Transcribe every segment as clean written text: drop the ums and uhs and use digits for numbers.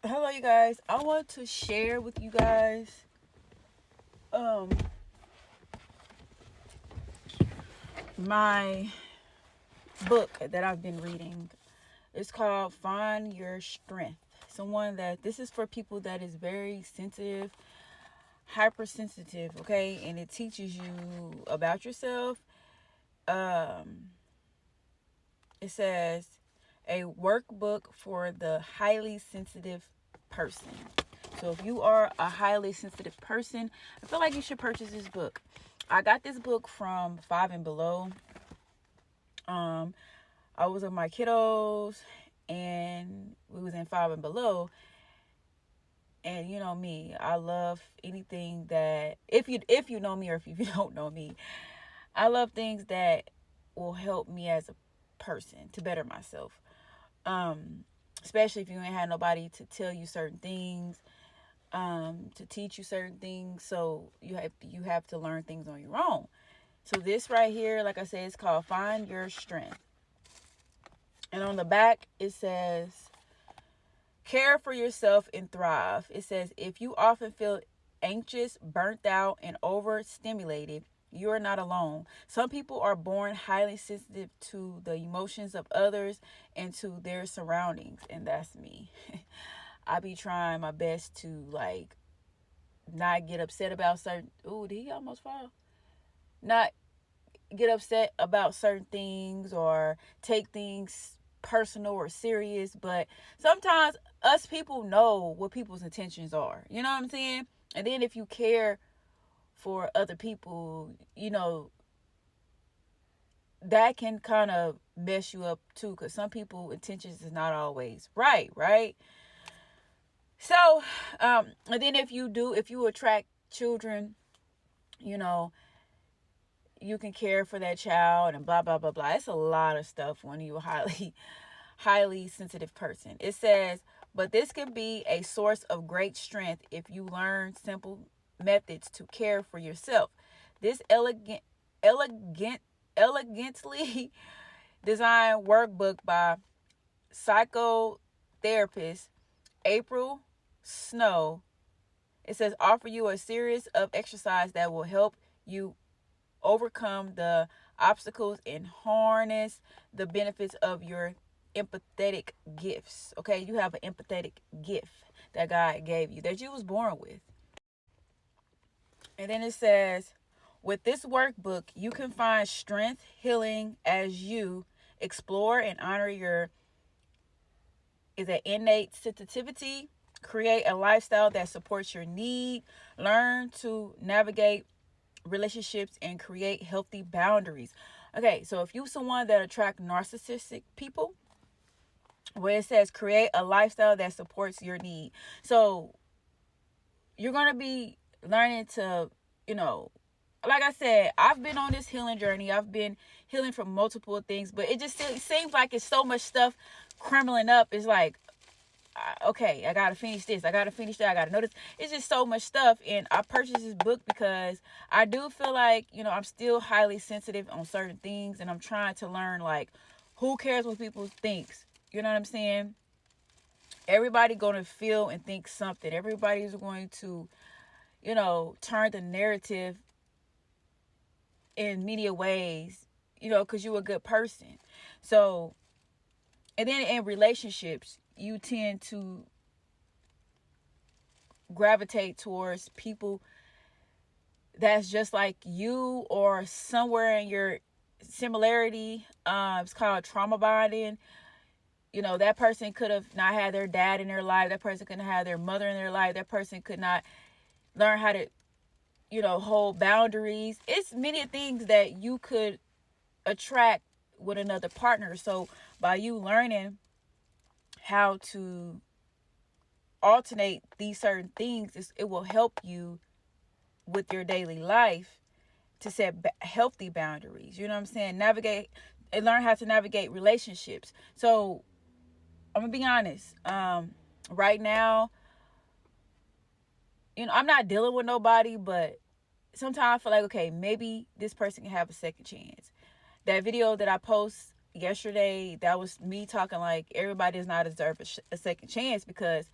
Hello, you guys. I want to share with you guys my book that I've been reading. It's called Find Your Strength. This is for people that is very sensitive, hypersensitive, okay? And it teaches you about yourself. It says a workbook for the highly sensitive person. So if you are a highly sensitive person, I feel like you should purchase this book. I got this book from Five and Below. I was with my kiddos and we was in Five and Below. And you know me, I love anything that if you know me or if you don't know me, I love things that will help me as a person to better myself. Especially if you ain't had nobody to tell you certain things, to teach you certain things. So you have to learn things on your own. So this right here, like I said, it's called Find Your Strength. And on the back, it says, care for yourself and thrive. It says, if you often feel anxious, burnt out, and overstimulated, you are not alone. Some people are born highly sensitive to the emotions of others and to their surroundings. And that's me. I be trying my best to not get upset about certain... Ooh, did he almost fall? Not get upset about certain things or take things personal or serious, but sometimes us people know what people's intentions are. You know what I'm saying? And then if you care for other people, that can kind of mess you up too, because some people intentions is not always right. So and then if you attract children, you can care for that child and blah blah blah blah. It's a lot of stuff when you're highly sensitive person. It says, but this can be a source of great strength if you learn simple methods to care for yourself. This elegantly designed workbook by psychotherapist April Snow. It says, offer you a series of exercise that will help you overcome the obstacles and harness the benefits of your empathetic gifts. Okay, you have an empathetic gift that God gave you, that you was born with. And then it says, with this workbook, you can find strength, healing as you explore and honor your innate sensitivity. Create a lifestyle that supports your need. Learn to navigate relationships and create healthy boundaries. Okay, so if you're someone that attract narcissistic people, where it says create a lifestyle that supports your need. So you're going to be learning to, like I said, I've been on this healing journey. I've been healing from multiple things, but it just seems like it's so much stuff crumbling up. It's like, okay, I got to finish this. I got to finish that. I got to know this. It's just so much stuff. And I purchased this book because I do feel like, I'm still highly sensitive on certain things. And I'm trying to learn, who cares what people think? You know what I'm saying? Everybody going to feel and think something. Everybody's going to, turn the narrative in many ways, because you're a good person. So, and then in relationships, you tend to gravitate towards people that's just like you or somewhere in your similarity. It's called trauma bonding. That person could have not had their dad in their life. That person couldn't have their mother in their life. That person could not learn how to, hold boundaries. It's many things that you could attract with another partner. So by you learning how to alternate these certain things, it will help you with your daily life to set healthy boundaries. You know what I'm saying? Navigate and learn how to navigate relationships. So I'm gonna be honest. Right now, I'm not dealing with nobody, but sometimes I feel like, okay, maybe this person can have a second chance. That video that I post yesterday, that was me talking like everybody does not deserve a second chance, because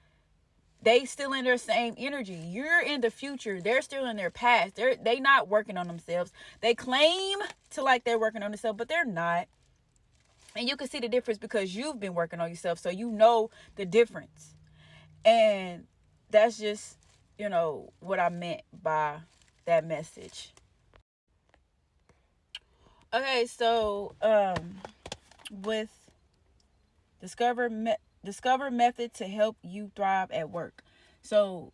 They still in their same energy. You're in the future. They're still in their past. They not working on themselves. They claim to like they're working on themselves, but they're not. And you can see the difference because you've been working on yourself, so you know the difference. And that's just, what I meant by that message. Okay, so with discover method to help you thrive at work. So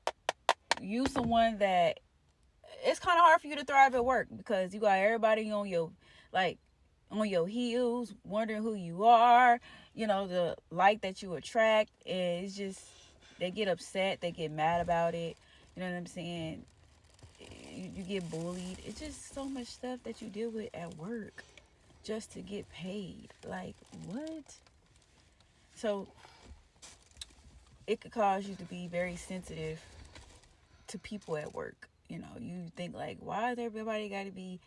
you someone that it's kind of hard for you to thrive at work because you got everybody on your heels, wondering who you are, the light that you attract. And it's just, they get upset, they get mad about it. You know what I'm saying? You get bullied. It's just so much stuff that you deal with at work just to get paid. Like, what? So it could cause you to be very sensitive to people at work. You think like, why is everybody got to be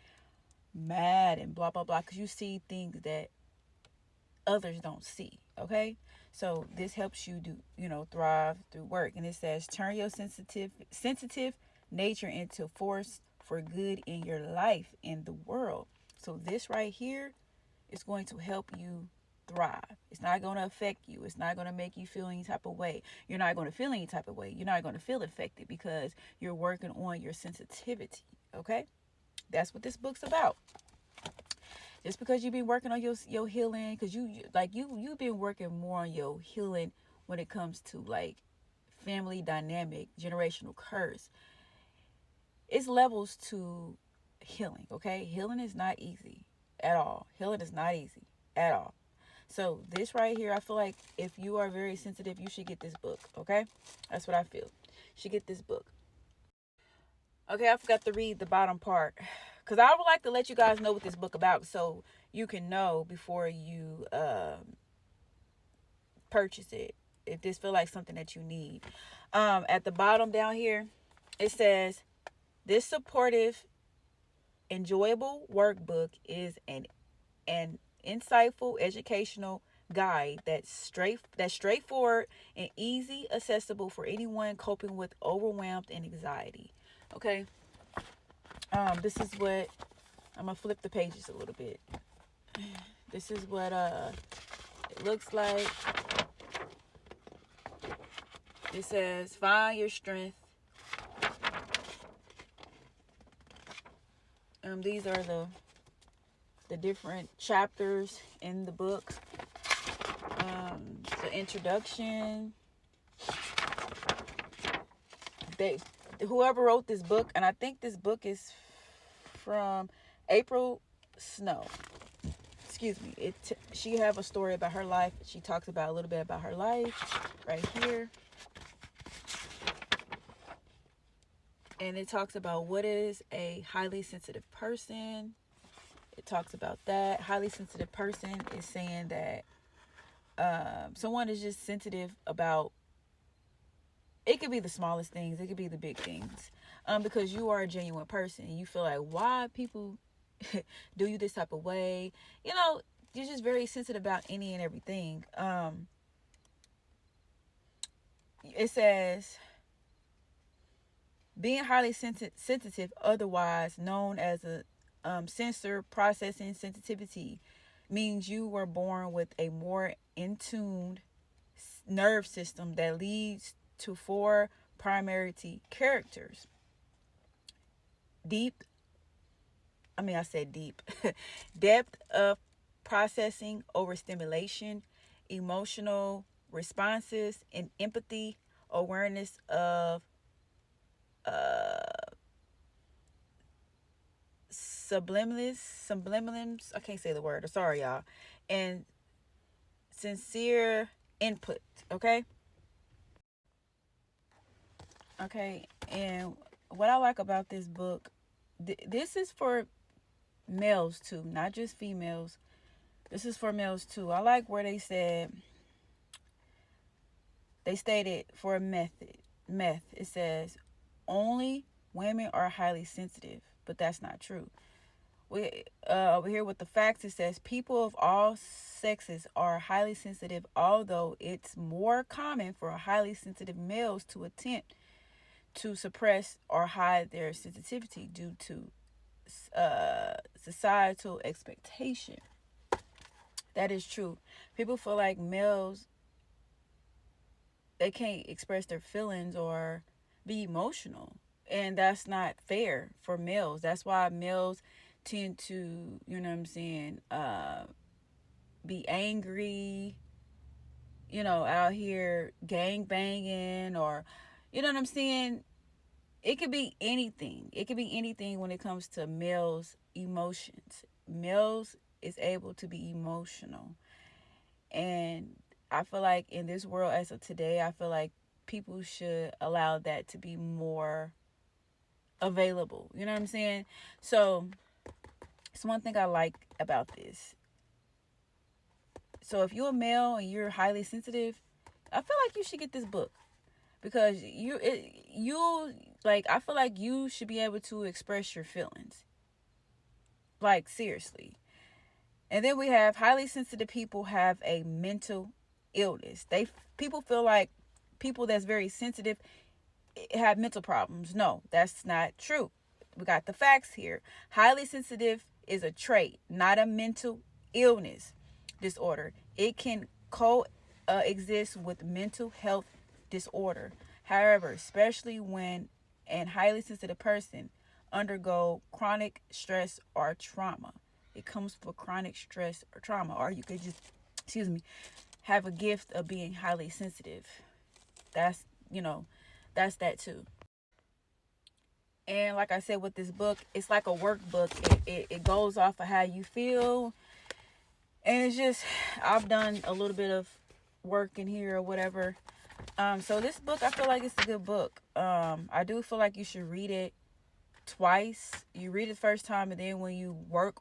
mad and blah blah blah? Because you see things that others don't see. Okay, so this helps you do thrive through work. And it says, turn your sensitive nature into force for good in your life, in the world. So this right here is going to help you thrive. It's not going to affect you. It's not going to make you feel any type of way. You're not going to feel any type of way. You're not going to feel affected because you're working on your sensitivity. Okay, that's what this book's about. Just because you've been working on your healing, because you've been working more on your healing when it comes to like family dynamic, generational curse. It's levels to healing. Okay, healing is not easy at all. Healing is not easy at all. So this right here, I feel like if you are very sensitive, you should get this book. Okay, that's what I feel. You should get this book. Okay, I forgot to read the bottom part because I would like to let you guys know what this book about, so you can know before you purchase it, if this feel like something that you need. At the bottom down here, it says, this supportive, enjoyable workbook is an insightful educational guide that's straightforward and easy accessible for anyone coping with overwhelmed and anxiety. Okay. This is what I'm gonna flip the pages a little bit. This is what it looks like. It says, find your strength. These are the different chapters in the book. The introduction. Whoever wrote this book, and I think this book is from April Snow. Excuse me. She have a story about her life. She talks about a little bit about her life right here. And it talks about what is a highly sensitive person. It talks about that. Highly sensitive person is saying that someone is just sensitive about, it could be the smallest things, it could be the big things, because you are a genuine person and you feel like, why people do you this type of way. You're just very sensitive about any and everything. It says, being highly sensitive, otherwise known as a sensor processing sensitivity, means you were born with a more in-tuned nerve system that leads to 4 primary characters. Depth of processing, overstimulation, emotional responses, and empathy, awareness of subliminals, I can't say the word, sorry y'all, and sincere input. Okay, and what I like about this book, this is for males too, not just females. This is for males too. I like where they stated for a meth, it says only women are highly sensitive, but that's not true. we over here with the facts, it says people of all sexes are highly sensitive, although it's more common for highly sensitive males to attempt to suppress or hide their sensitivity due to societal expectation. That is true. People feel like males, they can't express their feelings or be emotional, and that's not fair for males. That's why males tend to, you know what I'm saying, be angry, out here gang banging, or, you know what I'm saying. It could be anything. It could be anything when it comes to males' emotions. Males is able to be emotional. And I feel like in this world as of today, I feel like people should allow that to be more available. You know what I'm saying? So it's one thing I like about this. So if you're a male and you're highly sensitive, I feel like you should get this book, because I feel like you should be able to express your feelings. Like, seriously. And then we have highly sensitive people have a mental illness. People feel like people that's very sensitive have mental problems. No, that's not true. We got the facts here. Highly sensitive is a trait, not a mental illness disorder. It can coexist with mental health disorder. However, especially when a highly sensitive person undergo chronic stress or trauma. It comes for chronic stress or trauma, or you could just, have a gift of being highly sensitive. That's, that's that too. And like I said, with this book, it's like a workbook. It goes off of how you feel. And it's just, I've done a little bit of work in here or whatever. So this book, I feel like it's a good book. I do feel like you should read it twice. You read it the first time, and then when you work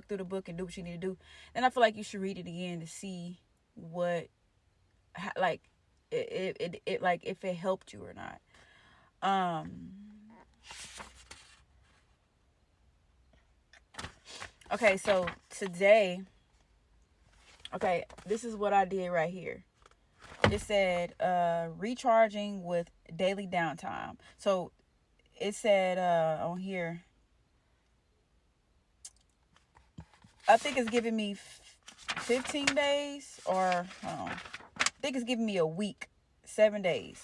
through the book and do what you need to do, then I feel like you should read it again to see what, like, it like if it helped you or not. Okay, so today, this is what I did right here. It said recharging with daily downtime. So it said on here, I think it's giving me 15 days, or I think it's giving me a week, 7 days,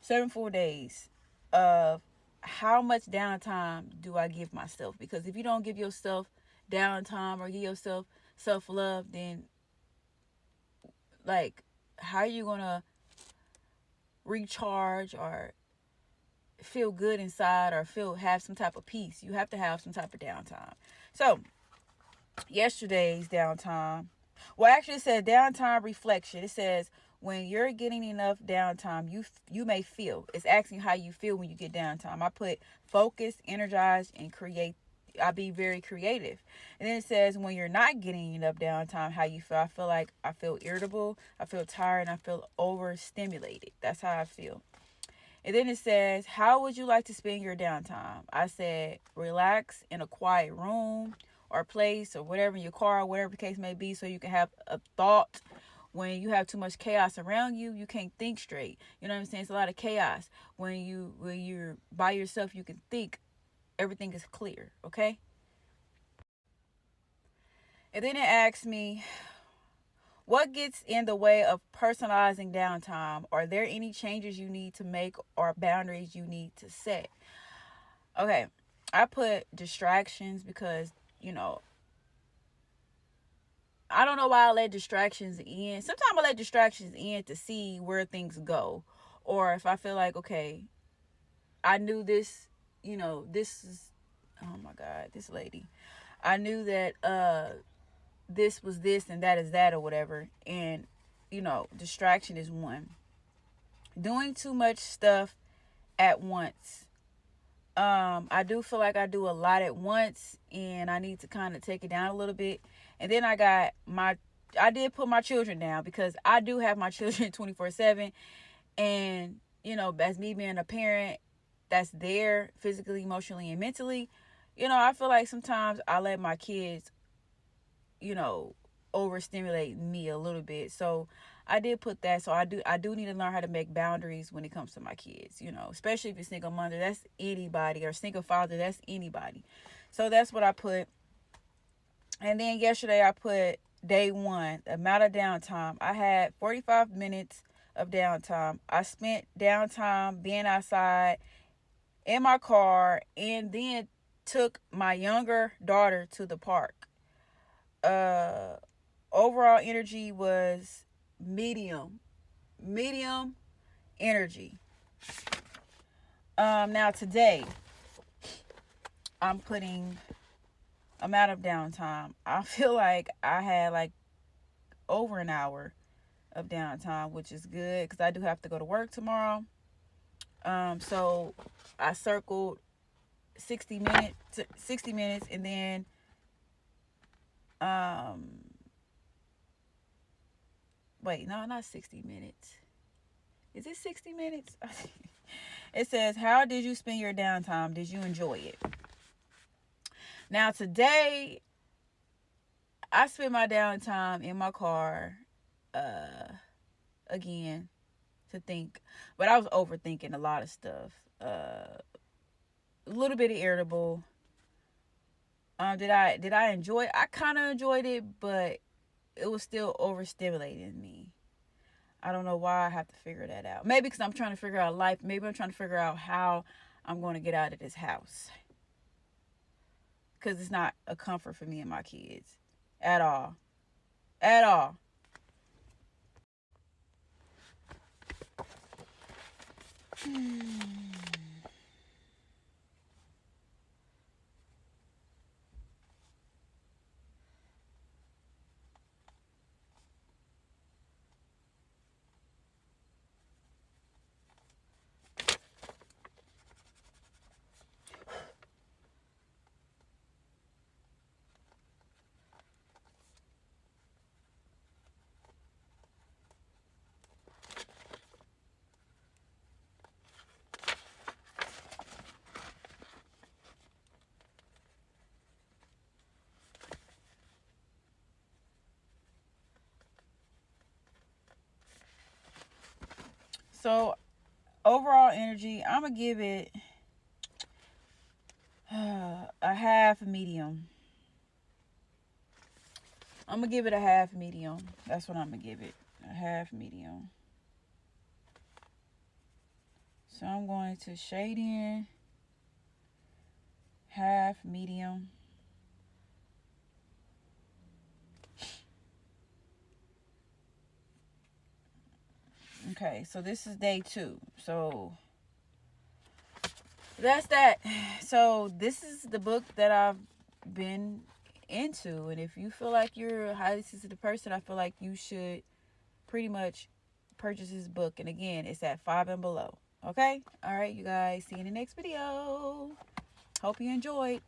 7 full days of how much downtime do I give myself. Because if you don't give yourself downtime or give yourself self-love, then, like, how are you gonna recharge or feel good inside, or have some type of peace? You have to have some type of downtime. So yesterday's downtime, well, actually it said downtime reflection. It says when you're getting enough downtime, you may feel. It's asking how you feel when you get downtime. I put focused, energized, and create. I be very creative. And then it says when you're not getting enough downtime, how you feel. I feel irritable, I feel tired, and I feel overstimulated. That's how I feel. And then it says, how would you like to spend your downtime? I said, relax in a quiet room or place or whatever, in your car, or whatever the case may be, so you can have a thought. When you have too much chaos around you, you can't think straight. You know what I'm saying? It's a lot of chaos. When you're by yourself, you can think. Everything is clear, okay? And then it asks me, what gets in the way of personalizing downtime? Are there any changes you need to make or boundaries you need to set? Okay, I put distractions because, I don't know why I let distractions in. Sometimes I let distractions in to see where things go. Or if I feel like, okay, I knew this, this is, oh my God, this lady. I knew that this was this and that is that or whatever. And, distraction is one. Doing too much stuff at once. I do feel like I do a lot at once, and I need to kind of take it down a little bit. And then I did put my children down, because I do have my children 24/7. And, as me being a parent that's there physically, emotionally, and mentally, I feel like sometimes I let my kids, you know, overstimulate me a little bit. So I did put that. So I do need to learn how to make boundaries when it comes to my kids, especially if you're single mother, that's anybody, or single father, that's anybody. So that's what I put. And then yesterday I put day one, amount of downtime. I had 45 minutes of downtime. I spent downtime being outside in my car, and then took my younger daughter to the park. Uh Overall energy was medium energy. Now today I'm putting amount of downtime. I feel like I had like over an hour of downtime, which is good because I do have to go to work tomorrow. So I circled 60 minutes, and then um wait, no, not 60 minutes. Is it 60 minutes? It says, how did you spend your downtime? Did you enjoy it? Now today I spent my downtime in my car again to think, but I was overthinking a lot of stuff. A little bit irritable. Did I enjoy it? I kind of enjoyed it, but it was still overstimulating me. I don't know why. I have to figure that out. Maybe because I'm trying to figure out life. Maybe I'm trying to figure out how I'm going to get out of this house. Because it's not a comfort for me and my kids. At all. At all. So, overall energy, I'm going to give it a half medium. I'm going to give it a half medium. That's what I'm going to give it. A half medium. So I'm going to shade in half medium. Okay, so this is day 2. So that's that. So this is the book that I've been into. And if you feel like you're a highly sensitive person, I feel like you should pretty much purchase this book. And again, it's at 5 and below. Okay? All right, you guys. See you in the next video. Hope you enjoyed.